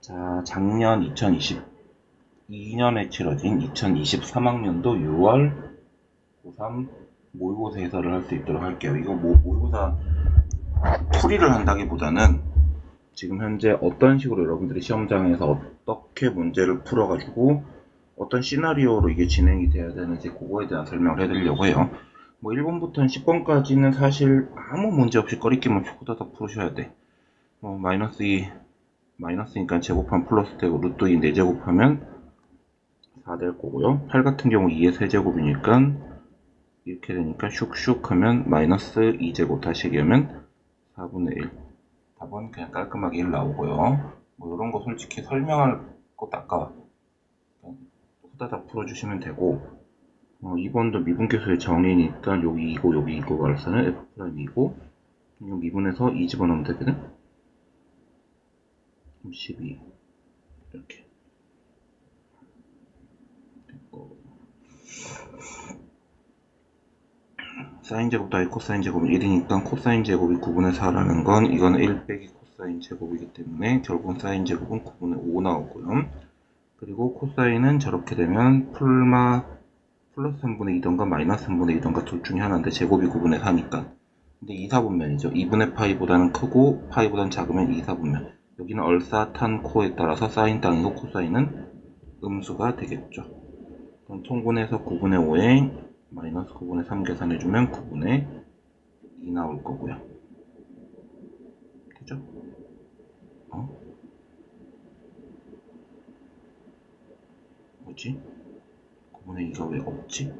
자, 작년 2022년에 치러진 2023학년도 6월 고3 모의고사 해설을 할 수 있도록 할게요. 이거 모의고사 풀이를 한다기보다는 지금 현재 어떤 식으로 여러분들이 시험장에서 어떻게 문제를 풀어가지고 어떤 시나리오로 이게 진행이 돼야 되는지 그거에 대한 설명을 해드리려고 해요. 1번부터 10번까지는 사실 아무 문제 없이 꺼리낌 없이 후다닥 풀으셔야 돼. 마이너스 2, 마이너스니까 제곱하면 플러스 되고 루트 2 4제곱하면 4 될 거고요. 8 같은 경우 2의 세제곱이니까 이렇게 되니까 슉슉 하면 마이너스 2제곱 다시 얘기하면 4분의 1. 답은 그냥 깔끔하게 1 나오고요. 이런 거 솔직히 설명할 것도 아까워. 후다닥 풀어주시면 되고 2번도 미분계수의 정의니까 여기 이고 여기 이고 알아서는 F'이고 미분에서 2 집어넣으면 되거든. 12 이렇게 됐고 사인 제곱 더하기 코사인 제곱은 1이니까 코사인 제곱이 9분의 4라는 건 이건 1 빼기 코사인 제곱이기 때문에 결국은 사인 제곱은 9분의 5 나오고요. 그리고 코사인은 저렇게 되면 플러스 3분의 2던가 마이너스 3분의 2던가 둘 중에 하나인데 제곱이 9분의 4니까 근데 2, 4분면이죠. 2분의 파이보다는 크고 파이보다는 작으면 2, 4분면 여기는 얼사탄코에 따라서 사인 땅이고 코사인은 음수가 되겠죠. 그럼 통분해서 9분의 5에 마이너스 9분의 3 계산해주면 9분의 2 나올 거고요. 되죠? 뭐지? 9분의 2가 왜 없지?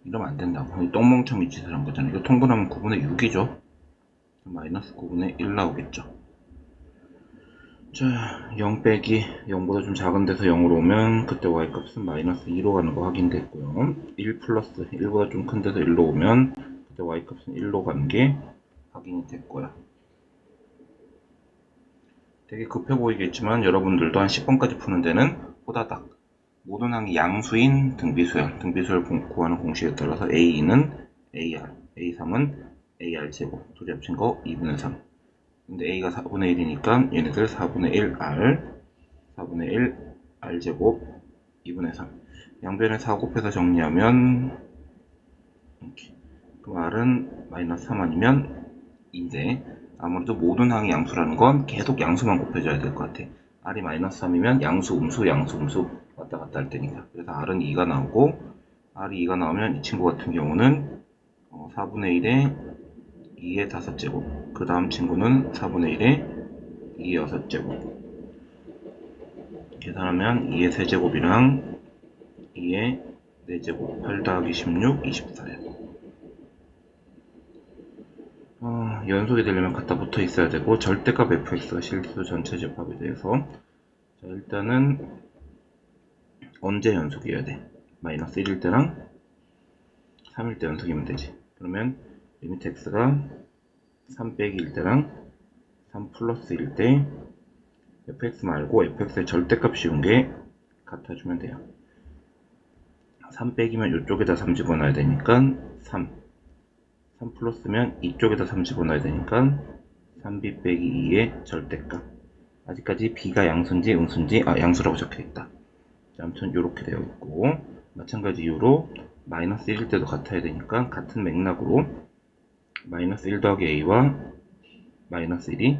이러면 안 된다고. 똥멍청이 짓을 한 거잖아요. 이거 통분하면 9분의 6이죠. 마이너스 9분의 1 나오겠죠. 자, 0 빼기 0보다 좀 작은 데서 0으로 오면 그때 y값은 마이너스 2로 가는 거 확인됐고요. 1 플러스 1보다 좀 큰 데서 1로 오면 그때 y값은 1로 가는 게 확인이 됐고요. 되게 급해 보이겠지만 여러분들도 한 10번까지 푸는 데는 호다닥 모든 항이 양수인 등비수열 구하는 공식에 따라서 A2는 AR, A3은 AR 제곱 둘이 합친 거 2분의 3 근데 A가 4분의 1이니까 얘네들 4분의 1R 4분의 1 R제곱 2분의 3 양변에 4 곱해서 정리하면 이렇게 그럼 R은 마이너스 3 아니면 2인데 아무래도 모든 항이 양수라는 건 계속 양수만 곱해줘야 될 것 같아. R이 마이너스 3이면 양수, 음수, 양수, 음수 왔다 갔다 할 테니까. 그래서 R은 2가 나오고 R이 2가 나오면 이 친구 같은 경우는 4분의 1에 2의 5제곱 그 다음 친구는 4분의 1에 2의 6제곱 계산하면 2의 세제곱이랑 2의 4제곱 8 더하기 16, 24예요. 연속이 되려면 갖다 붙어 있어야 되고 절대값 fx가 실수 전체 집합에 대해서 자, 일단은 언제 연속이어야 돼? 마이너스 1일 때랑 3일 때 연속이면 되지. 그러면 리미트 x가 3 빼기 1 때랑 3 플러스 1일 때 fx 말고 fx의 절대값 씌운 게 같아주면 돼요. 3 빼기면 이쪽에다 3 집어넣어야 되니까 3 플러스면 이쪽에다 3 집어넣어야 되니까 3b 빼기 2의 절대값 아직까지 b가 양수인지 음수인지 양수라고 적혀있다. 아무튼 이렇게 되어 있고 마찬가지 이유로 마이너스 1일 때도 같아야 되니까 같은 맥락으로 마이너스 1 더하기 a와 마이너스 1이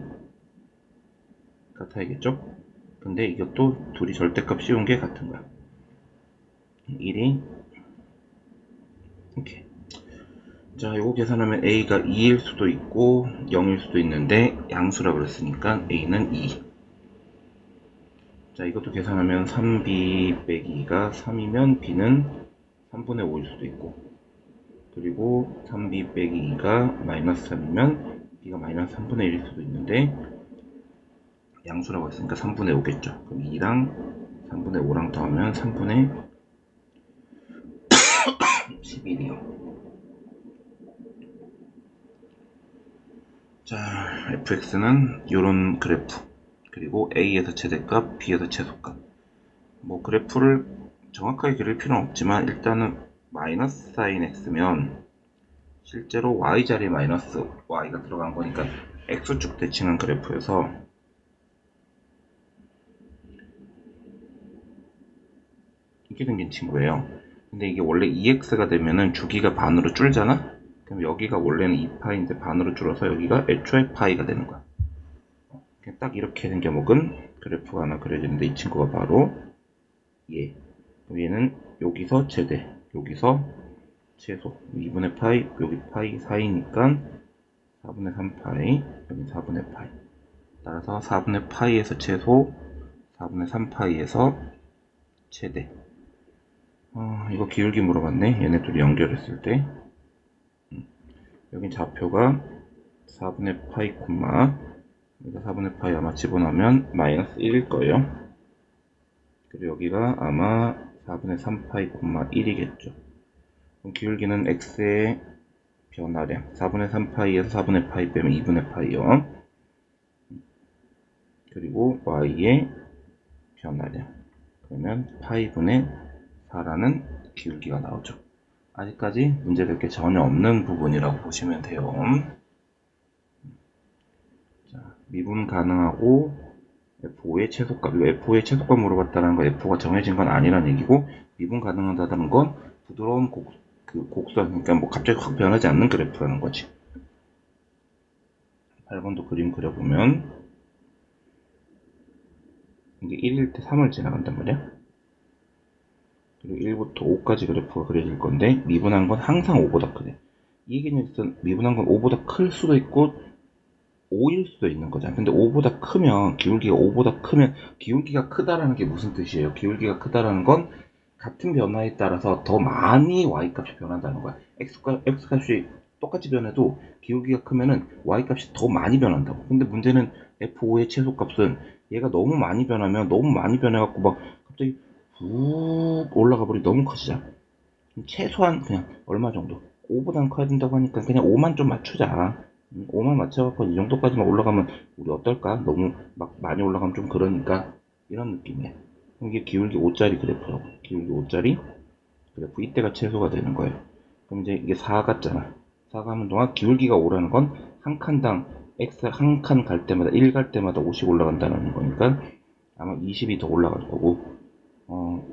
같아야겠죠? 근데 이것도 둘이 절대값 씌운 게 같은 거야. 1이 이렇게 자, 이거 계산하면 a가 2일 수도 있고 0일 수도 있는데 양수라 그랬으니까 a는 2. 자, 이것도 계산하면 3b 빼기 2가 3이면 b는 3분의 5일 수도 있고 그리고 3b 빼기 2가 마이너스 3이면 b가 마이너스 3분의 1일 수도 있는데 양수라고 했으니까 3분의 5겠죠. 그럼 2랑 3분의 5랑 더하면 3분의 11이요. 자, fx는 이런 그래프 그리고 a에서 최대값, b에서 최소값 그래프를 정확하게 그릴 필요는 없지만 일단은 마이너스 사인 x면 실제로 y 자리에 마이너스 y가 들어간 거니까 x축 대칭한 그래프에서 이렇게 생긴 친구예요. 근데 이게 원래 2x가 되면은 주기가 반으로 줄잖아? 그럼 여기가 원래는 2파인데 반으로 줄어서 여기가 애초에 파이가 되는 거야. 딱 이렇게 생겨먹은 그래프가 하나 그려지는데 이 친구가 바로 얘. 얘는 여기서 최대, 여기서 최소. 2분의 파이, 여기 파이 사이니까 4분의 3파이, 여기 4분의 파이. 따라서 4분의 파이에서 최소, 4분의 3파이에서 최대. 이거 기울기 물어봤네. 얘네 둘이 연결했을 때. 여긴 좌표가 4분의 파이 콤마, 여기가 4분의 파이 아마 집어넣으면 마이너스 1일 거예요. 그리고 여기가 아마 4분의 3파이 콤마 1이겠죠. 그럼 기울기는 x의 변화량 4분의 3파이에서 4분의 파이 빼면 2분의 파이요. 그리고 y의 변화량 그러면 파이분의 4라는 기울기가 나오죠. 아직까지 문제될 게 전혀 없는 부분이라고 보시면 돼요. 자, 미분 가능하고 F5의 최소값, F5의 최소값 물어봤다는 거 F5가 정해진 건 아니란 얘기고, 미분 가능하다는 건 부드러운 곡선, 그러니까 뭐 갑자기 확 변하지 않는 그래프라는 거지. 8번도 그림 그려보면 이게 1일 때 3을 지나간단 말이야. 그리고 1부터 5까지 그래프가 그려질 건데 미분한 건 항상 5보다 크대. 이 얘기는 미분한 건 5보다 클 수도 있고 5일 수도 있는 거잖아. 근데 5보다 크면, 기울기가 5보다 크면, 기울기가 크다라는 게 무슨 뜻이에요? 기울기가 크다라는 건 같은 변화에 따라서 더 많이 y값이 변한다는 거야. x값이 똑같이 변해도 기울기가 크면은 y값이 더 많이 변한다고. 근데 문제는 f5의 최소값은 얘가 너무 많이 변하면 너무 많이 변해갖고 막 갑자기 훅 올라가 버리 너무 커지잖아. 최소한 그냥 얼마 정도? 5보다는 커야 된다고 하니까 그냥 5만 좀 맞추자. 5만 맞춰갖고 이 정도까지만 올라가면 우리 어떨까? 너무 막 많이 올라가면 좀 그러니까 이런 느낌이야. 이게 기울기 5짜리 그래프라고. 기울기 5짜리 그래프 이때가 최소가 되는 거예요. 그럼 이제 이게 4 같잖아. 4가 하는 동안 기울기가 5라는 건 한 칸당 x 한 칸 갈 때마다 1 갈 때마다 50 올라간다는 거니까 아마 20이 더 올라갈 거고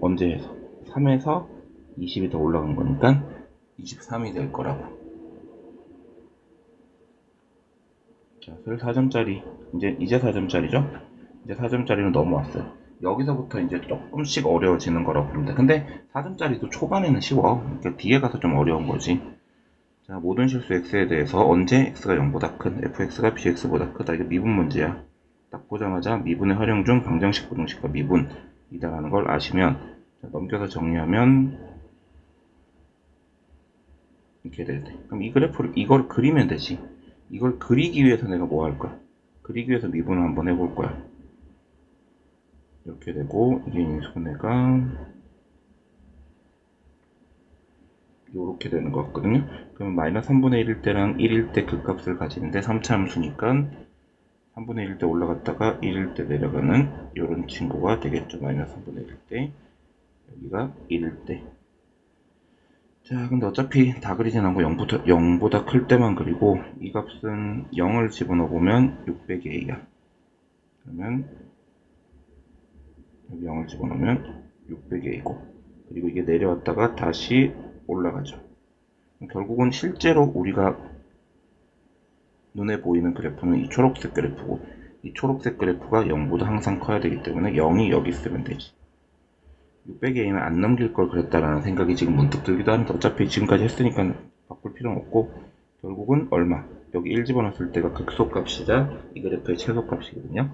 언제 3에서 20이 더 올라간 거니까 23이 될 거라고. 자, 설 4점짜리 이제 4점짜리죠? 이제 4점짜리는 넘어왔어요. 여기서부터 이제 조금씩 어려워지는 거라고 봅니다. 근데 4점짜리도 초반에는 쉬워. 그러니까 뒤에 가서 좀 어려운 거지. 자, 모든 실수 x에 대해서 언제 x가 0보다 큰 fx가 bx보다 크다. 이게 미분 문제야. 딱 보자마자 미분의 활용 중 방정식 부등식과 미분이다라는 걸 아시면, 자, 넘겨서 정리하면 이렇게 될 때. 그럼 이 그래프를 이걸 그리면 되지. 이걸 그리기 위해서 내가 뭐 할 거야? 그리기 위해서 미분을 한번 해볼 거야. 이렇게 되고 이게 인수분해가 이렇게 되는 것 같거든요. 그러면 마이너스 3분의 1일 때랑 1일 때 그 값을 가지는데 3차 함수니까 3분의 1일 때 올라갔다가 1일 때 내려가는 이런 친구가 되겠죠. 마이너스 3분의 1일 때 여기가 1일 때. 자, 근데 어차피 다 그리진 않고 0보다 클 때만 그리고 이 값은 0을 집어넣어 보면 600의 a야. 그러면 여기 0을 집어넣으면 600의 a고, 그리고 이게 내려왔다가 다시 올라가죠. 결국은 실제로 우리가 눈에 보이는 그래프는 이 초록색 그래프고, 이 초록색 그래프가 0보다 항상 커야 되기 때문에 0이 여기 있으면 되지. 600의 a는 안 넘길 걸 그랬다라는 생각이 지금 문득 들기도 하는데 어차피 지금까지 했으니까 바꿀 필요는 없고, 결국은 얼마? 여기 1 집어넣었을 때가 극소값이자 이 그래프의 최소값이거든요.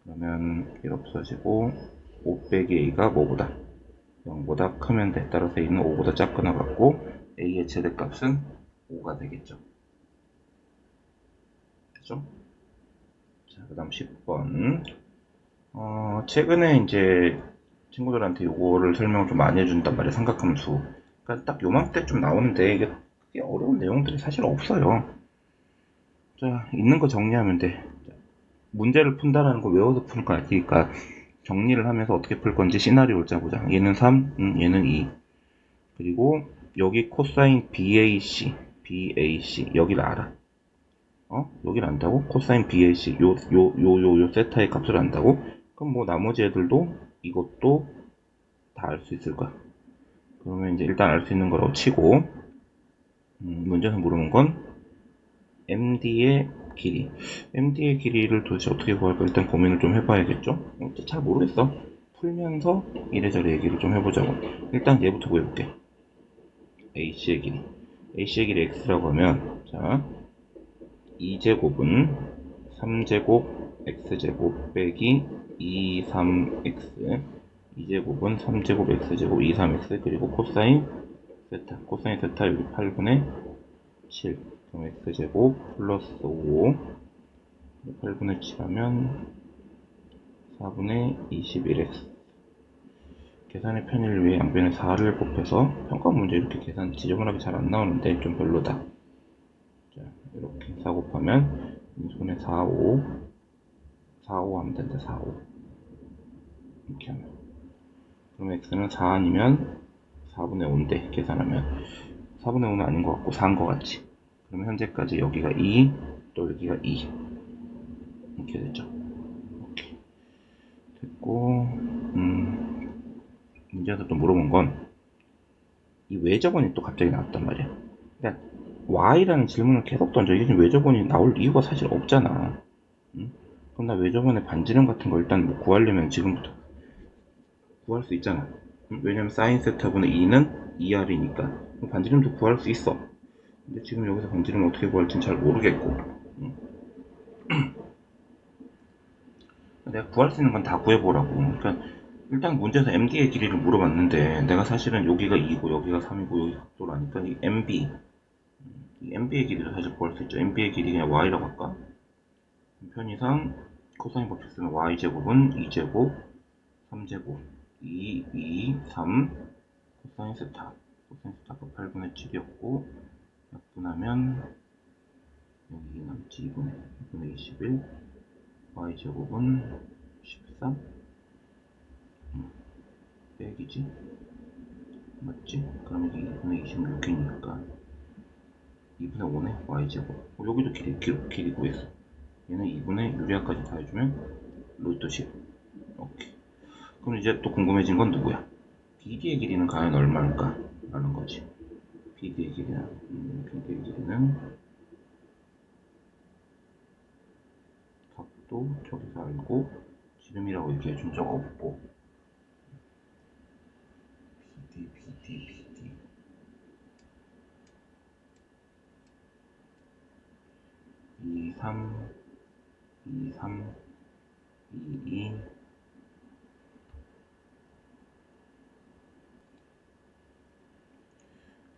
그러면 1 없어지고 500의 a가 뭐보다? 0보다 크면 돼. 따라서 a는 5보다 작거나 같고 a의 최대값은 5가 되겠죠. 그죠? 자, 그 다음 10번. 최근에 이제 친구들한테 요거를 설명을 좀 많이 해준단 말이에요. 삼각함수. 그러니까 딱 요맘때쯤 나오는데 이게 크게 어려운 내용들이 사실 없어요. 자, 있는 거 정리하면 돼. 문제를 푼다라는 거 외워서 푸는 거 아니니까 정리를 하면서 어떻게 풀 건지 시나리오를 짜보자. 얘는 3, 얘는 2. 그리고 여기 코사인 BAC 여기를 알아. 여기를 안다고? 코사인 BAC 요 세타의 값을 안다고? 그럼 뭐 나머지 애들도 이것도 다 알 수 있을 거야. 그러면 이제 일단 알 수 있는 거라고 치고, 문제에서 물어본 건 MD의 길이. MD의 길이를 도대체 어떻게 구할까 일단 고민을 좀 해봐야겠죠? 잘 모르겠어. 풀면서 이래저래 얘기를 좀 해보자고. 일단 얘부터 구해볼게. AC의 길이. AC의 길이 X라고 하면, 자, 2제곱은 3제곱 X제곱 빼기 23X. 2제곱은 3제곱 X제곱 23X. 그리고 코사인 세타. 코사인 세타 여기 8분의 7. 그럼 X제곱 플러스 5. 8분의 7하면 4분의 21X. 계산의 편의를 위해 양변에 4를 곱해서 평가 문제 이렇게 계산 지저분하게 잘 안 나오는데 좀 별로다. 자, 이렇게 4 곱하면 인수분해 4, 5 하면 된다. 4, 5 이렇게 하면 그럼 x는 4 아니면 4분의 5인데 계산하면 4분의 5는 아닌 것 같고 4인 것 같지. 그럼 현재까지 여기가 2, 또 여기가 2 이렇게 됐죠. 오케이. 됐고 문제에서 또 물어본 건 이 외접원이 또 갑자기 나왔단 말이야. 그러니까 Y라는 질문을 계속 던져. 이게 지금 외접원이 나올 이유가 사실 없잖아. 응? 그럼 나 외접원의 반지름 같은 거 일단 뭐 구하려면 지금부터 구할 수 있잖아. 응? 왜냐면 사인 세타분의 2는 2R이니까 반지름도 구할 수 있어. 근데 지금 여기서 반지름을 어떻게 구할지는 잘 모르겠고, 응? 내가 구할 수 있는 건 다 구해보라고. 그러니까 일단 문제에서 MD의 길이를 물어봤는데 내가 사실은 여기가 2고 여기가 3이고 여기 각도라니까 이 MB 이 MB의 길이도 사실 구할 수 있죠. MB의 길이 그냥 Y라고 할까? 편의상 코사인 법칙 쓰면 Y제곱은 2제곱 3제곱 2, 3 코사인 세타 코사인 세타가 8분의 7이었고 약분하면 여기 남지 2분의 21 Y제곱은 13 빼기지 맞지? 그럼 여기 2분의 26이니까 2분의 5네 Y제곱 여기도 길이 구했어. 얘는 2분의 유리화까지 다 해주면 루트 10. 오케이. 그럼 이제 또 궁금해진 건 누구야? BD의 길이는 과연 얼마일까? 라는 거지. BD의 길이는 각도 저기서 알고 지름이라고 얘기해 준 적 없고 BD 2, 3 2, 3 2, 2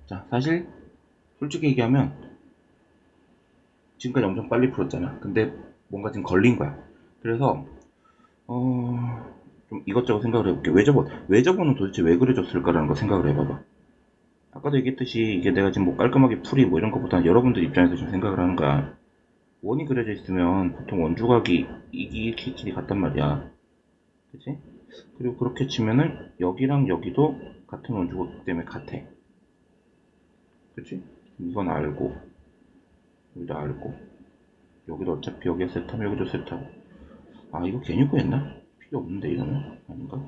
자, 사실 솔직히 얘기하면 지금까지 엄청 빨리 풀었잖아. 근데 뭔가 지금 걸린 거야. 그래서 좀 이것저것 생각을 해볼게. 외접원은 도대체 왜 그려졌을까라는 거 생각을 해봐봐. 아까도 얘기했듯이 이게 내가 지금 뭐 깔끔하게 풀이 뭐 이런 것보다는 여러분들 입장에서 좀 생각을 하는 거야. 원이 그려져 있으면 보통 원주각이 이렇게 길이 같단 말이야. 그치? 그리고 그렇게 치면은 여기랑 여기도 같은 원주각 때문에 같아. 그치? 이건 알고 여기도 알고 여기도 어차피 여기가 세타면 여기도 세타고 아 이거 괜히 구했나? 필요 없는데 이거는 아닌가?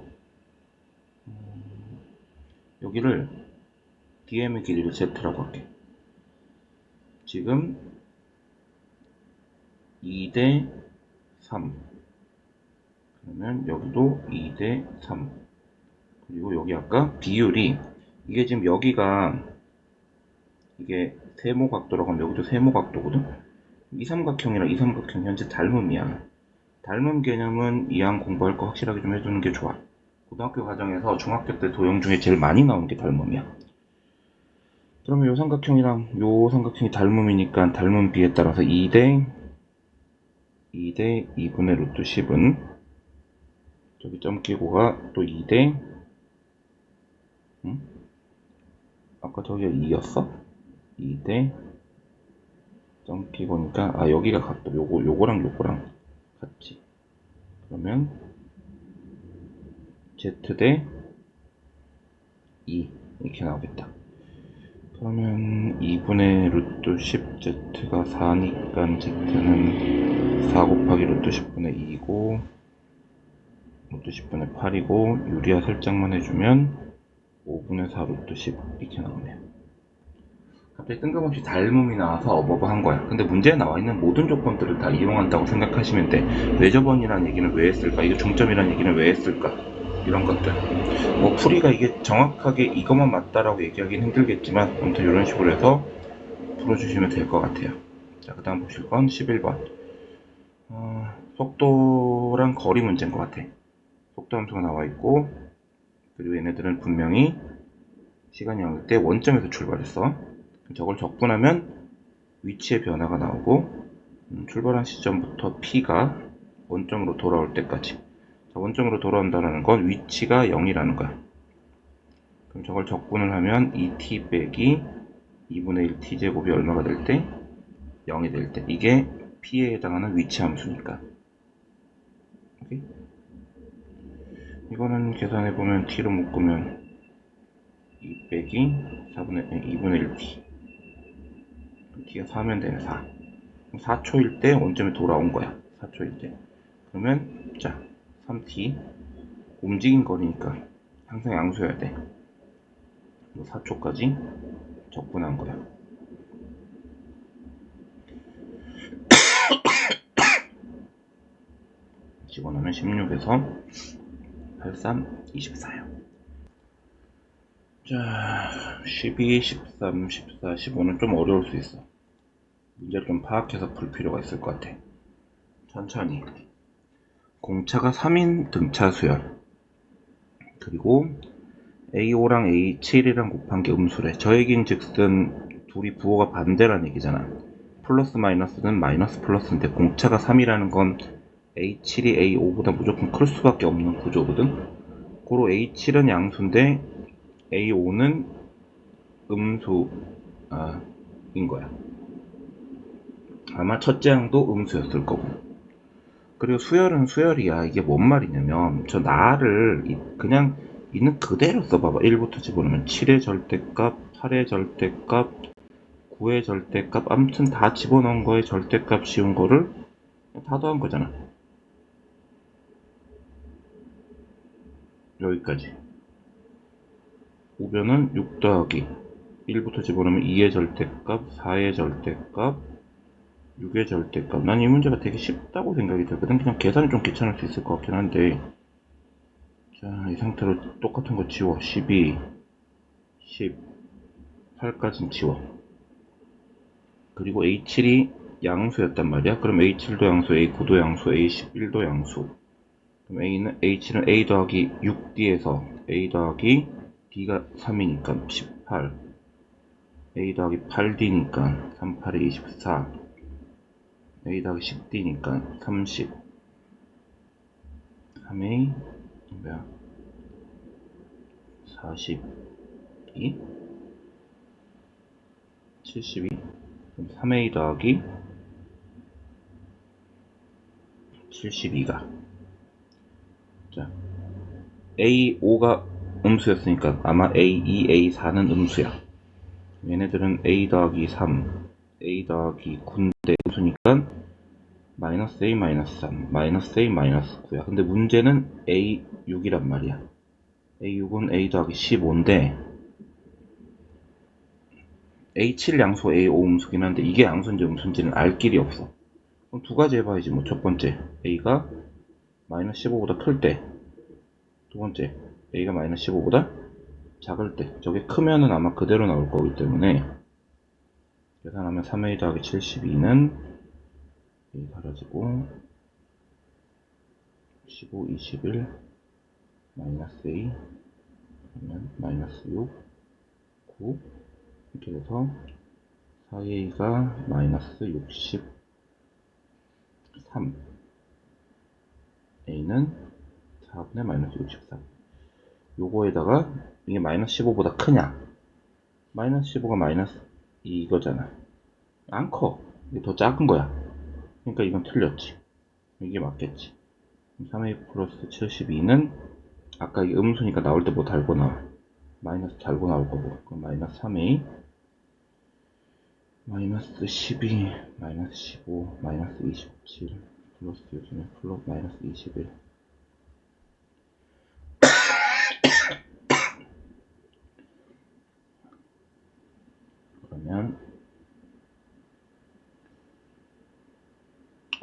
여기를 DM의 길이를 Z라고 할게. 지금 2대 3 그러면 여기도 2대 3 그리고 여기 아까 비율이 이게 지금 여기가 이게 세모각도라고 하면 여기도 세모각도거든. 이 삼각형이랑 이 삼각형 현재 닮음이야. 닮음 개념은 이왕 공부할 거 확실하게 좀 해두는 게 좋아. 고등학교 과정에서 중학교 때 도형 중에 제일 많이 나오는 게 닮음이야. 그러면 요 삼각형이랑 요 삼각형이 닮음이니까 닮음 비에 따라서 2대 2분의 루트 10은 저기 점 끼고가 또 2대 응? 아까 저기가 2였어? 2대 점 끼고니까 아 여기가 각도 요거랑 같지. 그러면 Z 대 2 이렇게 나오겠다. 그러면 2분의 루트 10z가 4니까 z는 4 곱하기 루트 10분의 2고 루트 10분의 8이고 유리화 살짝만 해주면 5분의 4 루트 10 이렇게 나오네요. 갑자기 뜬금없이 닮음이 나와서 어버버한 거야. 근데 문제에 나와 있는 모든 조건들을 다 이용한다고 생각하시면 돼. 외접원이라는 얘기는 왜 했을까? 이거 중점이라는 얘기는 왜 했을까? 이런 것들. 뭐 풀이가 이게 정확하게 이것만 맞다라고 얘기하기는 힘들겠지만 아무튼 이런 식으로 해서 풀어주시면 될 것 같아요. 자, 그 다음 보실 건 11번. 속도랑 거리 문제인 것 같아. 속도 함수가 나와 있고 그리고 얘네들은 분명히 시간이 나올 때 원점에서 출발했어. 저걸 적분하면 위치의 변화가 나오고 출발한 시점부터 P가 원점으로 돌아올 때까지. 자, 원점으로 돌아온다는 건 위치가 0이라는 거야. 그럼 저걸 적분을 하면 2t 빼기 2분의 1 t제곱이 얼마가 될 때? 0이 될 때. 이게 P에 해당하는 위치 함수니까. 오케이? 이거는 계산해보면 t로 묶으면 2 빼기 2분의 1t. t가 4면 되네, 4. 4초일 때 원점에 돌아온 거야. 4초일 때. 그러면, 자, 3t. 움직인 거리니까 항상 양수해야 돼. 4초까지 적분한 거야. 집어넣으면 16에서 83, 24요. 자, 12, 13, 14, 15는 좀 어려울 수 있어. 문제를 좀 파악해서 풀 필요가 있을 것 같아. 천천히. 공차가 3인 등차 수열. 그리고 A5랑 A7이랑 곱한 게 음수래. 저 얘기는 즉슨 둘이 부호가 반대라는 얘기잖아. 플러스 마이너스는 마이너스 플러스인데 공차가 3이라는 건 A7이 A5보다 무조건 클 수밖에 없는 구조거든. 고로 A7은 양수인데 A5는 음수인 거야. 아마 첫째 항도 음수였을 거고. 그리고 수열은 수열이야. 이게 뭔 말이냐면 저 나를 그냥 있는 그대로 써봐봐. 1부터 집어넣으면 7의 절대값, 8의 절대값, 9의 절대값, 아무튼 다 집어넣은 거에 절대값 씌운 거를 다 더한 거잖아. 여기까지. 우변은 6 더하기 1부터 집어넣으면 2의 절대값, 4의 절대값, 6의 절대값. 난 이 문제가 되게 쉽다고 생각이 들거든. 그냥 계산이 좀 귀찮을 수 있을 것 같긴 한데. 자, 이 상태로 똑같은 거 지워. 12, 10, 8까지는 지워. 그리고 A7이 양수였단 말이야. 그럼 A7도 양수, A9도 양수, A11도 양수. 그럼 H7은 A 더하기 6D에서 A 더하기 D가 3이니까 18. A 더하기 8D니까 3, 8에 24. A 더하기 10D니까 30. 3A, 뭐야? 42. 72. 그럼 3A 더하기 72가. 자, A5가 음수였으니까 아마 A2, A4는 음수야. 얘네들은 A 더하기 3, A 더하기 9인데 음수니까 마이너스 A 마이너스 3, 마이너스 A 마이너스 9야. 근데 문제는 A6이란 말이야. A6은 A 더하기 15인데 A7 양수 A5 음수긴 한데 이게 양수인지 음수인지는 알 길이 없어. 그럼 두 가지 해봐야지. 뭐 첫 번째 A가 마이너스 15보다 클 때, 두 번째 A가 마이너스 15보다 작을 때. 저게 크면은 아마 그대로 나올 거기 때문에 계산하면 3A 더하기 72는 A 사라지고 15, 21 마이너스 A 그러면 마이너스 6, 9 이렇게 돼서 4A가 마이너스 63 A는 4분의 마이너스 63. 요거에다가 이게 마이너스 15보다 크냐? 마이너스 15가 마이너스 이거잖아. 안 커. 이게 더 작은 거야. 그러니까 이건 틀렸지. 이게 맞겠지. 3A 플러스 72는 아까 이게 음수니까 나올 때 뭐 달고 나와. 마이너스 달고 나올 거고. 그럼 마이너스 3A 마이너스 12, 마이너스 15, 마이너스 27, 플러스 요즘에 플러스 마이너스 21. 그러면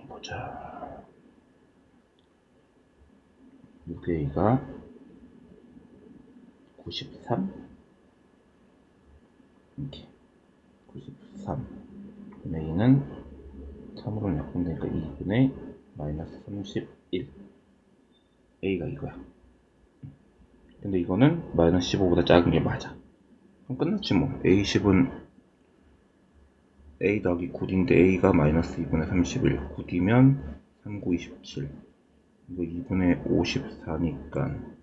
보자. 6A가 93 이렇게 93. A는 3으로 약분되니까 2분의 마이너스 31. A가 이거야. 근데 이거는 마이너스 15보다 작은 게 맞아. 그럼 끝났지 뭐. A10은 A 더하기 9인데 A가 마이너스 2분의 31. 9이면 39, 27. 이거 2분의 54니까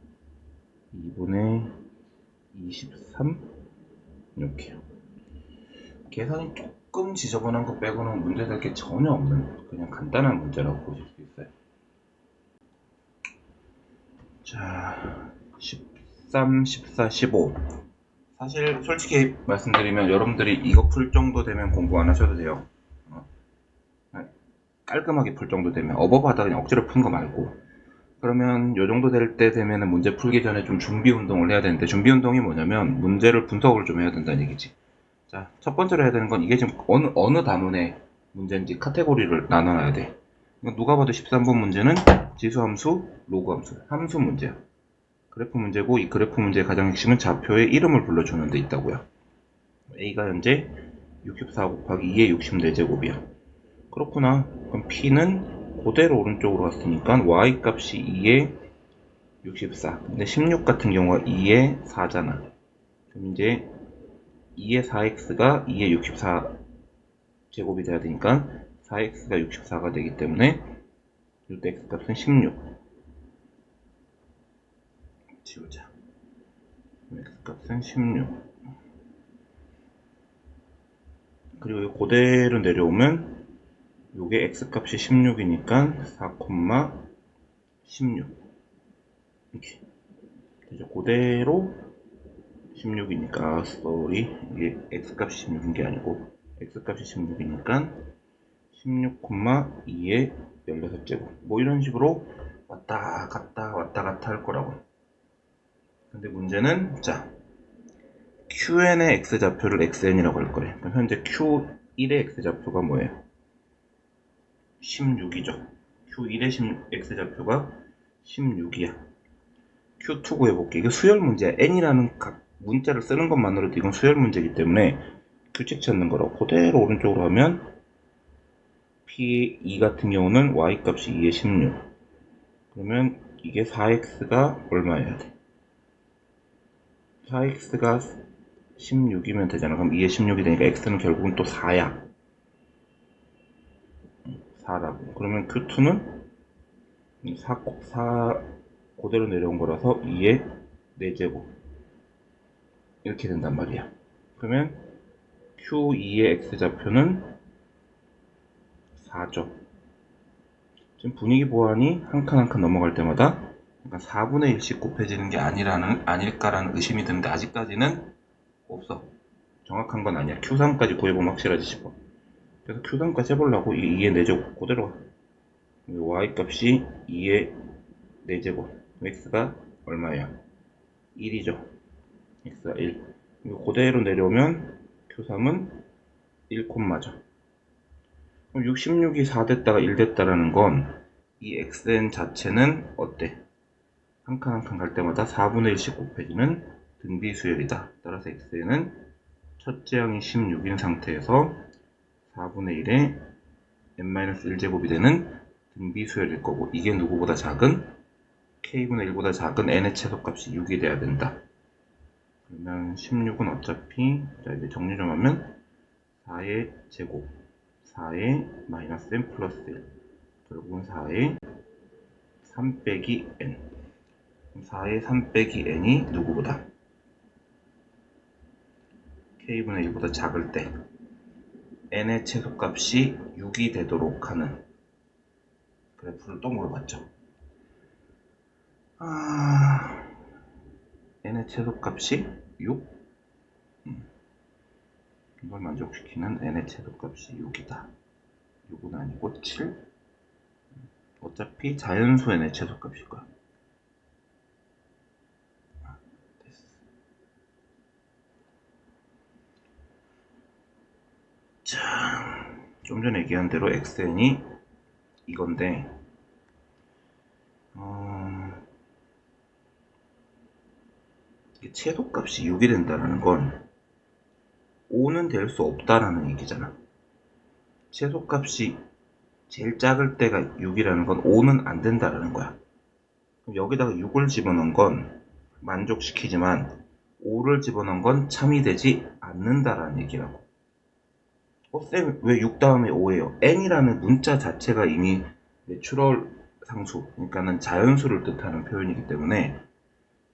2분의 23? 이렇게요. 계산이 조금 지저분한 거 빼고는 문제될 게 전혀 없는 그냥 간단한 문제라고 보실 수 있어요. 자, 13, 14, 15. 사실 솔직히 말씀드리면 여러분들이 이거 풀 정도 되면 공부 안 하셔도 돼요. 깔끔하게 풀 정도 되면 어버바다 그냥 억지로 푼 거 말고. 그러면 요 정도 될 때 되면은 문제 풀기 전에 좀 준비 운동을 해야 되는데, 준비 운동이 뭐냐면 문제를 분석을 좀 해야 된다는 얘기지. 자, 첫 번째로 해야 되는 건 이게 지금 어느 단원의 문제인지 카테고리를 나눠놔야 돼. 누가 봐도 13번 문제는 지수함수, 로그함수, 함수 문제야. 그래프 문제고, 이 그래프 문제의 가장 핵심은 좌표의 이름을 불러주는 데 있다고요. A가 현재 64 곱하기 2의 64제곱이야. 그렇구나. 그럼 P는 그대로 오른쪽으로 갔으니까 Y 값이 2의 64. 근데 16 같은 경우가 2의 4잖아. 그럼 이제 2의 4x가 2의 64 제곱이 돼야 되니까 4x가 64가 되기 때문에 이때 x값은 16. 지우자. x값은 16. 그리고 그대로 내려오면 요게 x값이 16이니까 4,16 이렇게 되죠. 그대로 16이니까 sorry, 이게 x값이 16인 게 아니고 x값이 16이니까 16,2의 16제곱 뭐 이런 식으로 왔다 갔다 할 거라고. 근데 문제는 자, qn의 x좌표를 xn이라고 할 거래. 그럼 현재 q1의 x좌표가 뭐예요? 16이죠. q1의 x좌표가 16이야. q2 구해볼게. 이거 수열 문제야. n이라는 각 문자를 쓰는 것만으로도 이건 수열 문제이기 때문에 규칙 찾는 거라고. 그대로 오른쪽으로 하면 P2 같은 경우는 Y값이 2의 16. 그러면 이게 4X가 얼마여야 돼? 4X가 16이면 되잖아. 그럼 2의 16이 되니까 X는 결국은 또 4야. 4라고. 그러면 Q2는 4 그대로 내려온 거라서 2의 4제곱. 이렇게 된단 말이야. 그러면 Q2의 X좌표는 4죠. 지금 분위기 보완이 한 칸 한 칸 넘어갈 때마다 약간 4분의 1씩 곱해지는 게 아닐까라는 의심이 드는데 아직까지는 없어. 정확한 건 아니야. Q3까지 구해보면 확실하지 싶어. 그래서 Q3까지 해보려고 이 2의 4제곱 그대로 가. Y 값이 2의 4제곱. X가 얼마예요? 1이죠. X가 1. 그대로 내려오면 Q3은 1, 죠. 그럼 66이 4 됐다가 1 됐다라는 건 이 xn 자체는 어때? 한 칸 한 칸 갈 때마다 4분의 1씩 곱해지는 등비수열이다. 따라서 xn은 첫째 항이 16인 상태에서 4분의 1의 n-1제곱이 되는 등비수열일 거고, 이게 누구보다 작은 k분의 1보다 작은 n의 최소값이 6이 돼야 된다. 그러면 16은 어차피, 자 이제 정리 좀 하면 4의 제곱 4의 마이너스 n 플러스 1, 결국은 4의 3 빼기 n. 4의 3 빼기 n이 누구보다? k분의 1보다 작을 때 n의 최소값이 6이 되도록 하는 그래프를 또 물어봤죠. n의 최소값이 6? 이걸 만족시키는 n의 최소값이 6이다. 6은 아니고 7. 어차피 자연수 n의 최소값일 거야. 됐어. 자, 좀 전에 얘기한 대로 xn이 이건데 이게 최소값이 6이 된다는 건 5는 될 수 없다라는 얘기잖아. 최소값이 제일 작을 때가 6이라는 건 5는 안 된다라는 거야. 그럼 여기다가 6을 집어넣은 건 만족시키지만 5를 집어넣은 건 참이 되지 않는다라는 얘기라고. 쌤, 왜 6 다음에 5예요? n이라는 문자 자체가 이미 내추럴 상수, 그러니까는 자연수를 뜻하는 표현이기 때문에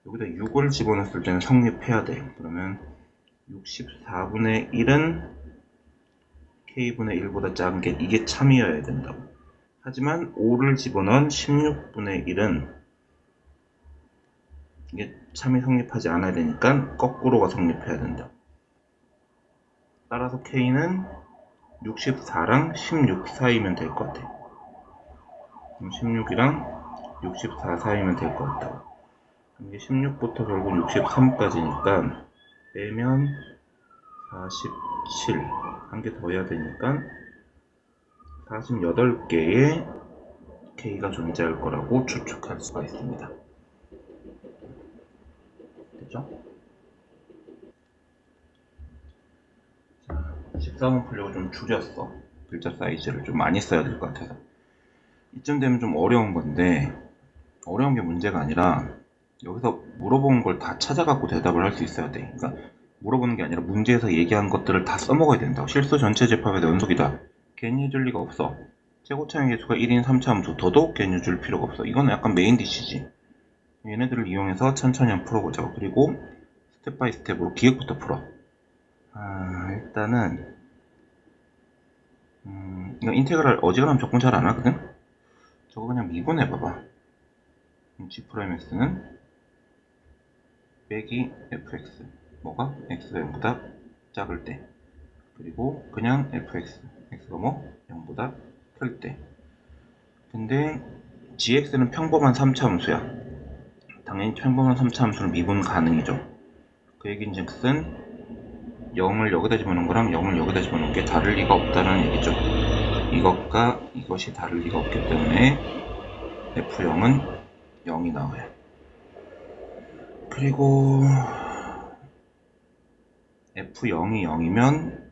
여기다 6을 집어넣었을 때는 성립해야 돼. 그러면 64분의 1은 k분의 1보다 작은 게 이게 참이어야 된다고. 하지만 5를 집어넣은 16분의 1은 이게 참이 성립하지 않아야 되니까 거꾸로가 성립해야 된다. 따라서 k는 64랑 16 사이면 될 것 같아. 그럼 16이랑 64 사이면 될 것 같다. 이게 16부터 결국 63까지니까 빼면 47. 한 개 더 해야 되니까 48개의 K가 존재할 거라고 추측할 수가 있습니다. 됐죠? 자, 14번 풀려고 좀 줄였어. 글자 사이즈를 좀 많이 써야 될 것 같아서. 이쯤 되면 좀 어려운 건데, 어려운 게 문제가 아니라 여기서 물어본 걸 다 찾아갖고 대답을 할 수 있어야 돼. 그러니까 물어보는 게 아니라 문제에서 얘기한 것들을 다 써먹어야 된다고. 실수 전체 집합의 연속이다. 괜히 해줄 리가 없어. 최고차의 개수가 1인 3차 함수. 더더욱 괜히 해줄 필요가 없어. 이거는 약간 메인 디시지. 얘네들을 이용해서 천천히 한번 풀어보자고. 그리고 스텝 바이 스텝으로 기억부터 풀어. 일단은 이거 인테그랄 어지간하면 적분 잘 안 하거든? 저거 그냥 미분해봐봐. G'X는 빼기 fx. 뭐가? x가 0보다 작을 때. 그리고 그냥 fx. x가 뭐? 0보다 클 때. 근데 gx는 평범한 3차 함수야. 당연히 평범한 3차 함수는 미분 가능이죠. 그 얘기인즉슨 0을 여기다 집어넣은 거랑 0을 여기다 집어넣은 게 다를 리가 없다는 얘기죠. 이것과 이것이 다를 리가 없기 때문에 f0은 0이 나와요. 그리고 f0이 0이면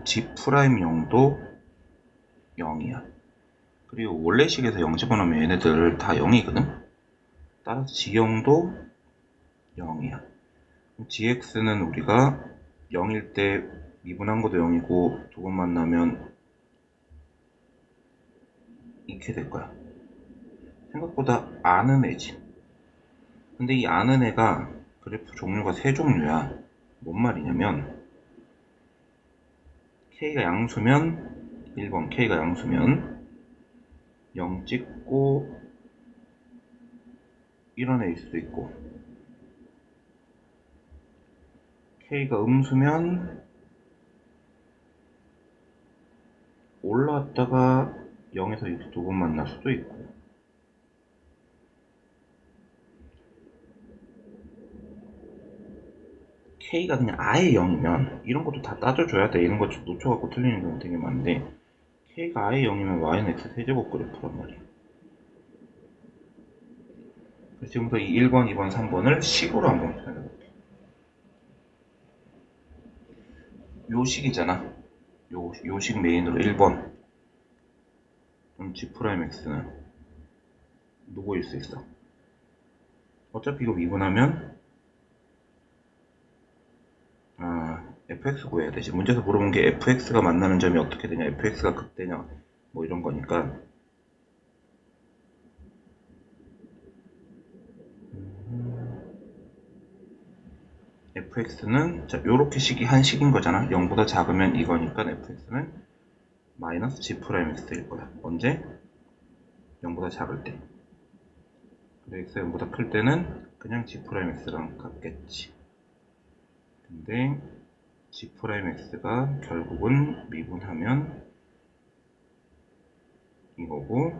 G'도 0이야. 그리고 원래식에서 0 집어넣으면 얘네들 다 0이거든? 따라서 G'도 0이야. gx는 우리가 0일 때 미분한 것도 0이고 두 번 만나면 이렇게 될 거야. 생각보다 아는 애지. 근데 이 아는 애가 그래프 종류가 세 종류야. 뭔 말이냐면 K가 양수면 1번 K가 양수면 0 찍고 이런 애일 수도 있고 K가 음수면 올라왔다가 0에서 이렇게 두 번 만날 수도 있고 K가 그냥 아예 0이면 이런 것도 다 따져줘야 돼. 이런 거 놓쳐갖고 틀리는 경우 되게 많은데 K가 아예 0이면 Y는 X 세제곱 그래프란 말이야. 그래서 지금부터 이 1번, 2번, 3번을 식으로 한번 표현해볼게. 요 식이잖아. 요 식 메인으로 1번. 그럼 G'X는 누구일 수 있어? 어차피 이거 미분하면 fx 구해야 되지. 문제에서 물어본 게 fx가 만나는 점이 어떻게 되냐, fx가 극대냐, 뭐 이런 거니까. fx는 자 요렇게 식이 한 식인 거잖아. 0보다 작으면 이거니까 fx는 마이너스 G'X일 거야. 언제? 0보다 작을 때. x가 0보다 클 때는 그냥 G'X랑 같겠지. 근데 G'X가 결국은 미분하면 이거고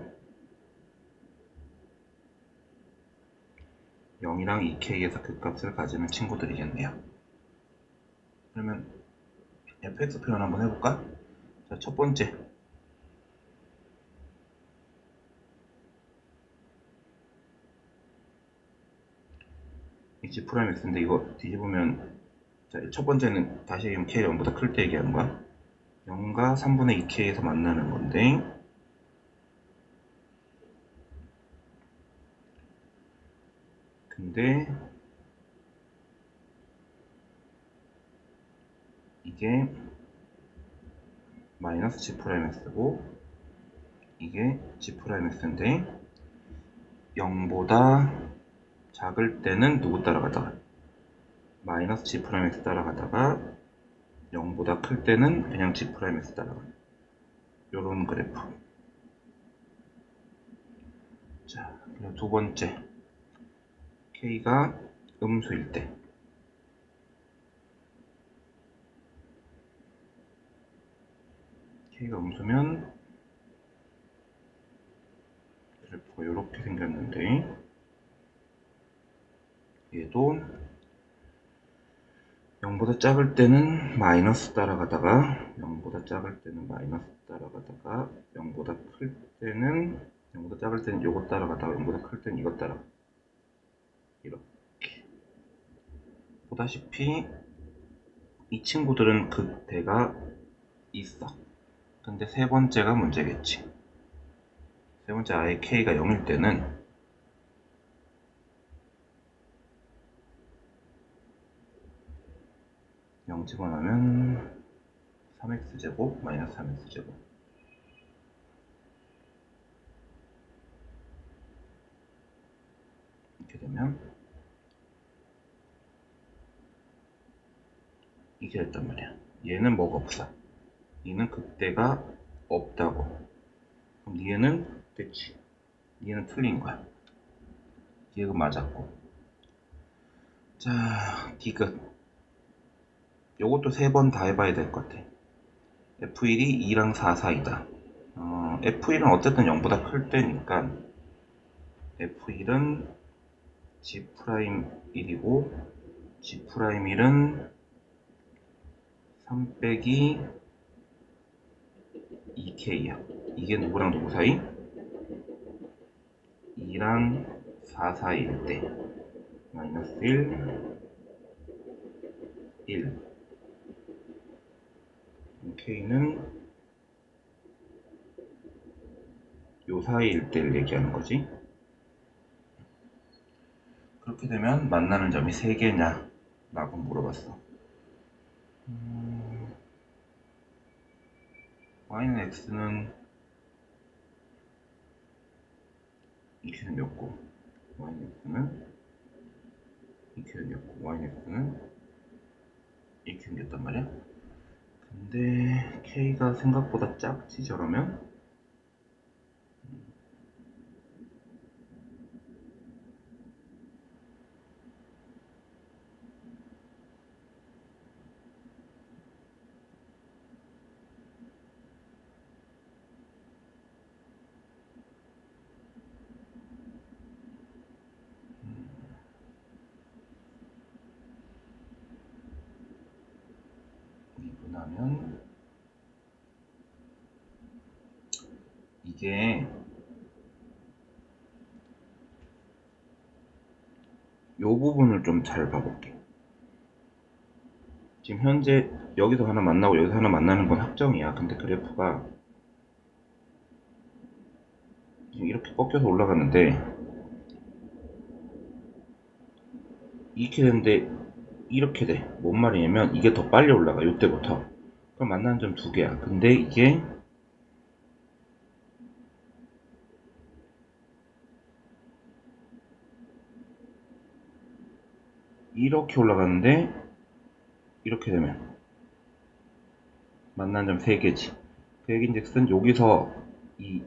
0이랑 2K에서 극값을 가지는 친구들이겠네요. 그러면 fx 표현 한번 해볼까? 자, 첫 번째 이 G'X인데 이거 뒤집으면 자, 첫 번째는 다시 얘기하면 K가 0보다 클 때 얘기하는 거야. 0과 3분의 2K에서 만나는 건데 근데 이게 마이너스 G'X고 이게 G'X인데 0보다 작을 때는 누구 따라가다가 마이너스 G'X 따라가다가 0보다 클 때는 그냥 G'X 따라가 요런 그래프. 자, 그리고 두 번째 K가 음수일 때 K가 음수면 그래프가 이렇게 생겼는데 얘도 0보다 작을 때는 마이너스 따라가다가 0보다 작을 때는 마이너스 따라가다가 0보다 클 때는 0보다 작을 때는 요거 따라가다가 0보다 클 때는 이거 따라가 이렇게 보다시피 이 친구들은 극대가 있어. 근데 세 번째가 문제겠지. 세 번째 아예 K가 0일 때는 영 집어넣으면 3x제곱 마이너스 3x제곱 이렇게 되면 이게 됐단 말이야. 얘는 뭐가 없어. 얘는 극대가 없다고. 그럼 얘는 됐지. 얘는 틀린 거야. 얘가 맞았고. 자, 디귿. 요것도 세 번 다 해봐야 될 것 같아. F1이 2랑 4 사이다. F1은 어쨌든 0보다 클 때니까 F1은 G'1이고 G'1은 3 빼기 2K야. 이게 누구랑 누구 사이? 2랑 4 사이일 때 마이너스 1 K는 요 사이일 때를 얘기하는 거지. 그렇게 되면 만나는 점이 3개냐 라고 물어봤어. y는 x는 이렇게 생겼고 y는 x는 이렇게 생겼고 y는 x는 이렇게 생겼단 말이야. 근데 k가 생각보다 작지 저러면? 미분하면 이게 요 부분을 좀 잘 봐볼게. 지금 현재 여기서 하나 만나고 여기서 하나 만나는 건 확정이야. 근데 그래프가 지금 이렇게 꺾여서 올라가는데 이렇게 되는데 이렇게 돼. 뭔 말이냐면 이게 더 빨리 올라가. 이때부터. 그럼 만나는 점 2개야. 근데 이게 이렇게 올라가는데 이렇게 되면 만나는 점 3개지. 그 얘기인즉슨 여기서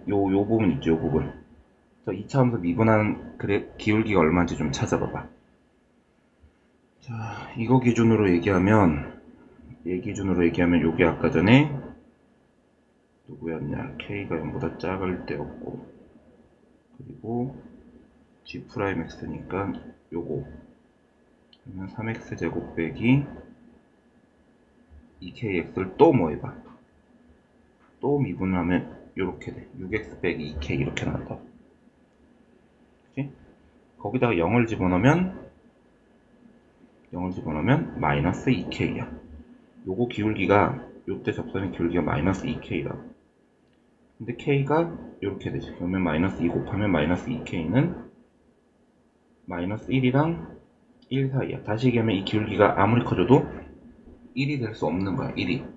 요 부분 있죠. 요 부분. 그래서 2차원에서 미분하는 기울기가 얼마인지 좀 찾아봐봐. 자, 이거 기준으로 얘기하면 요게 아까 전에 누구였냐, K가 0보다 작을 때였고, 그리고 G'X니까 요거 그러면 3X제곱 빼기 2KX를 또 뭐 해봐, 또 미분하면 요렇게 돼. 6X 빼기 2K 이렇게 나온다. 그치? 거기다가 0을 집어넣으면 마이너스 2K야. 요거 기울기가, 요때 접선의 기울기가 마이너스 2K라. 근데 K가 이렇게 되지. 그러면 마이너스 2 곱하면 마이너스 2K는 마이너스 1이랑 1 사이야. 다시 얘기하면 이 기울기가 아무리 커져도 1이 될 수 없는 거야. 1이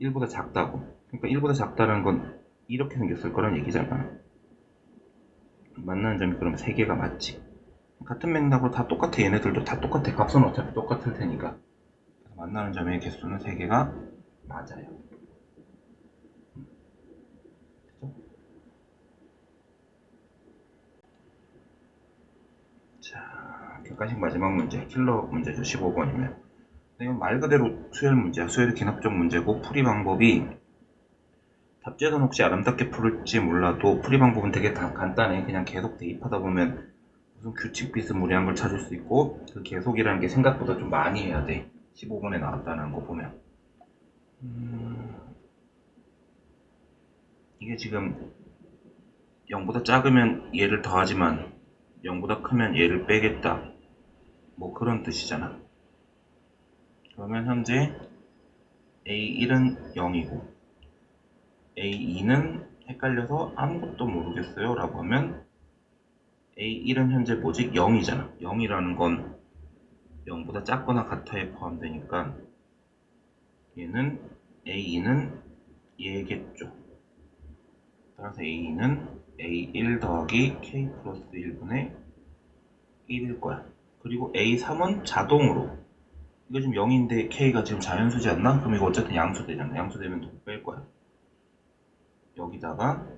1보다 작다고. 그러니까 1보다 작다는 건 이렇게 생겼을 거란 얘기잖아. 만나는 점이 그럼 3개가 맞지. 같은 맥락으로 다 똑같아. 얘네들도 다 똑같아. 값은 어차피 똑같을 테니까. 만나는 점의 개수는 3개가 맞아요. 그죠? 자, 객관식 마지막 문제. 킬러 문제죠. 15번이면. 이건 말 그대로 수열 문제야. 수열의 기납적 문제고, 풀이 방법이 답지에서는 혹시 아름답게 풀을지 몰라도 풀이 방법은 되게 간단해. 그냥 계속 대입하다 보면 무슨 규칙 비스무리한 걸 찾을 수 있고, 그 계속이라는 게 생각보다 좀 많이 해야 돼. 15번에 나왔다는 거 보면. 이게 지금 0보다 작으면 얘를 더하지만 0보다 크면 얘를 빼겠다. 뭐 그런 뜻이잖아. 그러면 현재 A1은 0이고 A2는 헷갈려서 아무것도 모르겠어요 라고 하면 A1은 현재 뭐지? 0이잖아. 0이라는 건 0보다 작거나 같아에 포함되니까 얘는 A2는 얘겠죠. 따라서 A2는 A1 더하기 K 플러스 1분의 1일 거야. 그리고 A3은 자동으로, 이거 지금 0인데 K가 지금 자연수지 않나? 그럼 이거 어쨌든 양수되잖아. 양수되면 누구 뺄 거야? 여기다가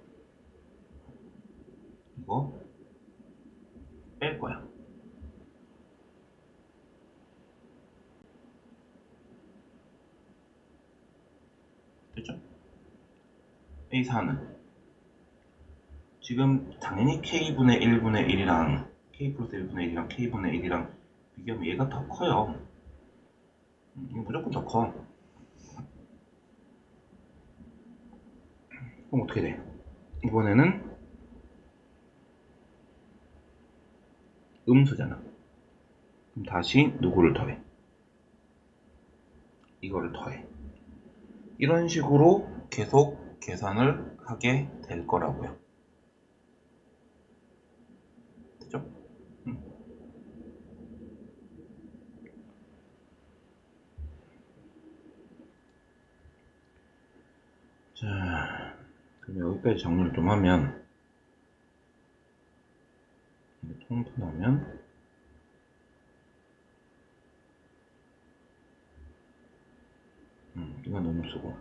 이거 뺄 거야. 됐죠? A4는 지금 당연히 K분의 1분의 1이랑 K 플러스 1분의 1이랑 K분의 1이랑 비교하면 얘가 더 커요. 이거 무조건 더 커. 그럼 어떻게 돼? 이번에는 음수잖아. 그럼 다시 누구를 더해? 이거를 더해. 이런 식으로 계속 계산을 하게 될 거라고요. 됐죠? 자, 그럼 여기까지 정리를 좀 하면, 통분하면 이건 음수고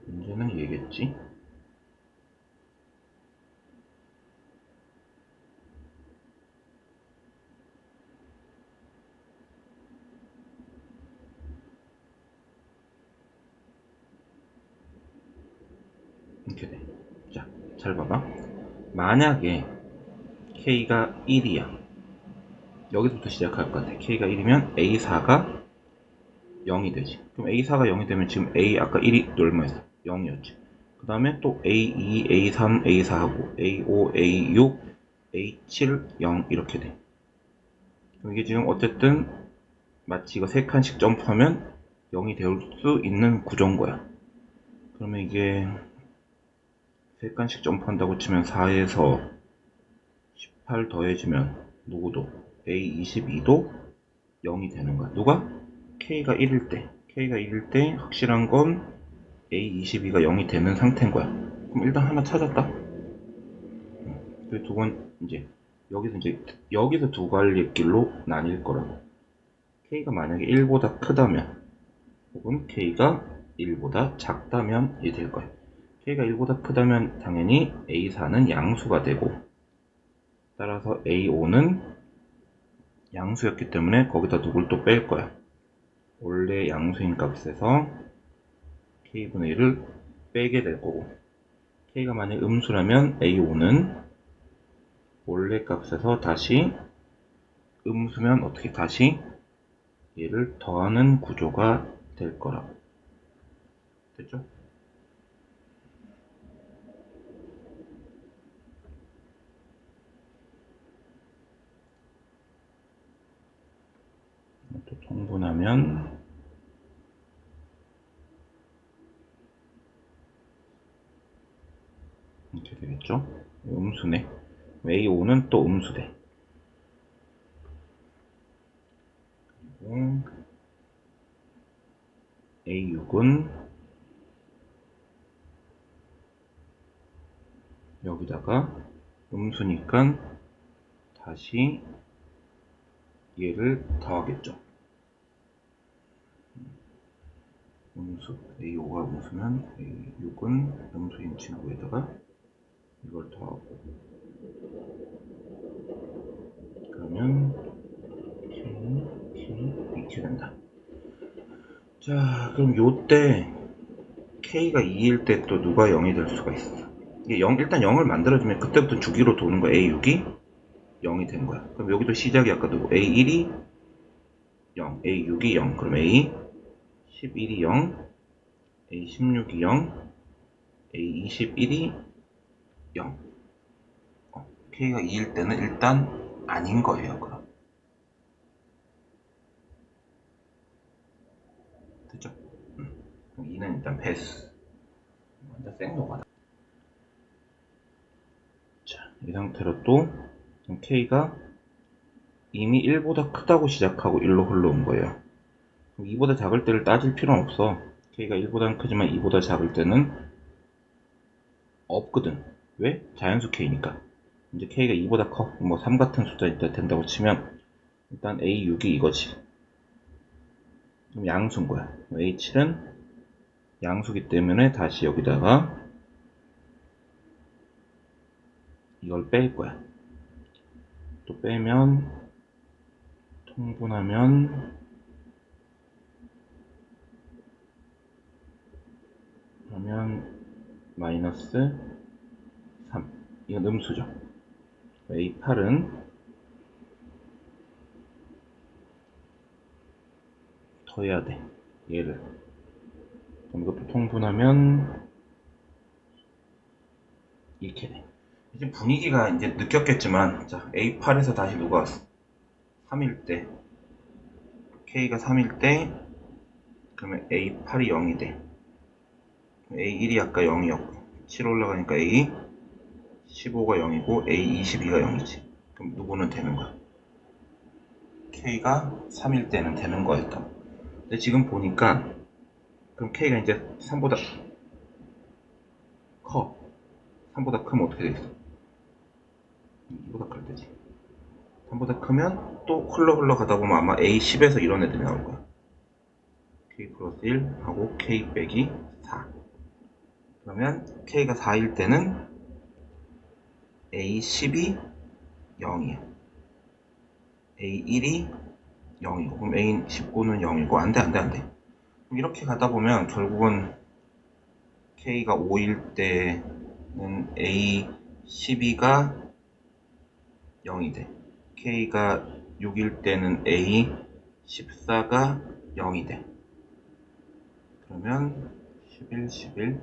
문제는 얘겠지? 이렇게 돼. 자, 잘 봐봐. 만약에 K가 1이야. 여기서부터 시작할 것 같아. K가 1이면 A4가 0이 되지. 그럼 A4가 0이 되면 지금 A 아까 1이 얼마였어? 0이었지. 그 다음에 또 A2, A3, A4하고 A5, A6, A7, 0 이렇게 돼. 그럼 이게 지금 어쨌든 마치 이거 3칸씩 점프하면 0이 될 수 있는 구조인 거야. 그러면 이게 3칸씩 점프한다고 치면 4에서 18 더해지면 누구도 A22도 0이 되는 거야. 누가? K가 1일 때. K가 1일 때 확실한 건 A22가 0이 되는 상태인 거야. 그럼 일단 하나 찾았다. 그리고 두 번, 여기서 두 갈래 길로 나뉠 거라고. K가 만약에 1보다 크다면, 혹은 K가 1보다 작다면 이 될 거야. K가 1보다 크다면 당연히 A4는 양수가 되고, 따라서 A5는 양수였기 때문에 거기다 누굴 또 뺄 거야. 원래 양수인 값에서 k분의 1을 빼게 될 거고, k가 만약 음수라면 a5는 원래 값에서 다시 음수면 어떻게 다시 얘를 더하는 구조가 될 거라고. 됐죠? 또 통분하면 이렇게 되겠죠? 음수네. A5는 또 음수돼. 그리고 A6은 여기다가 음수니까 다시 얘를 더하겠죠. 음수, A5가 음수면 A6은 음수인 친구에다가 이걸 더하고, 그러면 이렇게 된다. 자, 그럼 요때 K가 2일 때 또 누가 0이 될 수가 있어. 이게 0, 일단 0을 만들어주면 그때부터 주기로 도는 거야. A6이 0이 된 거야. 그럼 여기도 시작이 아까 누구? A1이 0, A6이 0, 그럼 A11이 0, A16이 0, A21이 0. K가 2일 때는 일단 아닌 거예요. 그럼 됐죠? 그럼 2는 일단 패스. 완전 생노가다. 자, 이 상태로 또 K가 이미 1보다 크다고 시작하고 1로 흘러온 거예요. 그럼 2보다 작을 때를 따질 필요는 없어. K가 1보다는 크지만 2보다 작을 때는 없거든. 왜? 자연수 K니까. 이제 K가 2보다 커. 뭐 3 같은 숫자 있다 된다고 치면 일단 A6이 이거지. 그럼 양수인 거야. A7은 양수기 때문에 다시 여기다가 이걸 뺄 거야. 또 빼면 통분하면 그러면 마이너스 3. 이건 음수죠. A8은 더해야 돼. 얘를. 그럼 이것도 통분하면 이렇게 돼. 이제 분위기가 이제 느꼈겠지만, 자, A8에서 다시 누가 왔어? 3일 때. K가 3일 때, 그러면 A8이 0이 돼. A1이 아까 0이었고, 7 올라가니까 A15가 0이고, A22가 0이지. 그럼 누구는 되는 거야? K가 3일 때는 되는 거였다. 근데 지금 보니까, 그럼 K가 이제 3보다 커. 3보다 크면 어떻게 되겠어? 2보다 클 때지. 3보다 크면 또 흘러 가다 보면 아마 A10에서 이런 애들이 나올 거야. K 플러스 1 하고 K 빼기 4. 그러면 K가 4일 때는 A10이 0이야. A1이 0이고, 그럼 A19는 0이고, 안 돼. 그럼 이렇게 가다 보면 결국은 K가 5일 때는 A12가 0이 돼. K가 6일 때는 A14가 0이 돼. 그러면 11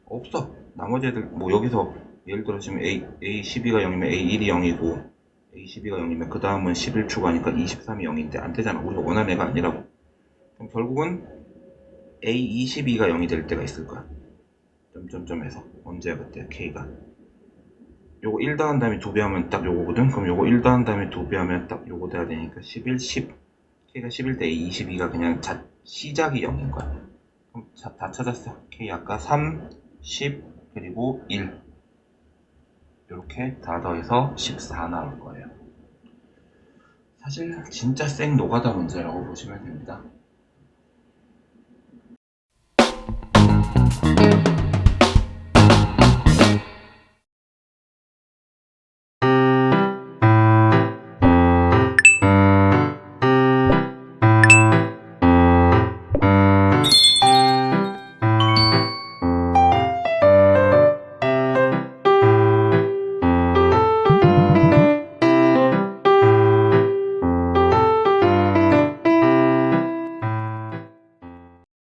없어. 나머지 애들 뭐 여기서 예를 들어 지금 A12가 0이면 A1이 0이고 A12가 0이면 그 다음은 11 추가하니까 23이 0인데 안 되잖아. 우리가 원하는 애가 아니라고. 그럼 결국은 A22가 0이 될 때가 있을 거야. 점점점에서. 언제야 그때 K가. 요거 1 더한 다음에 2배 하면 딱 요거거든. 그럼 요거 1 더한 다음에 2배 하면 딱 요거 돼야 되니까 11, 10. K가 11 때 A22가 그냥 시작이 0인 거야. 그럼 다 찾았어. K 아까 3, 10, 그리고 1. 이렇게 다 더해서 14 나올 거예요. 사실 진짜 생 노가다 문제라고 보시면 됩니다.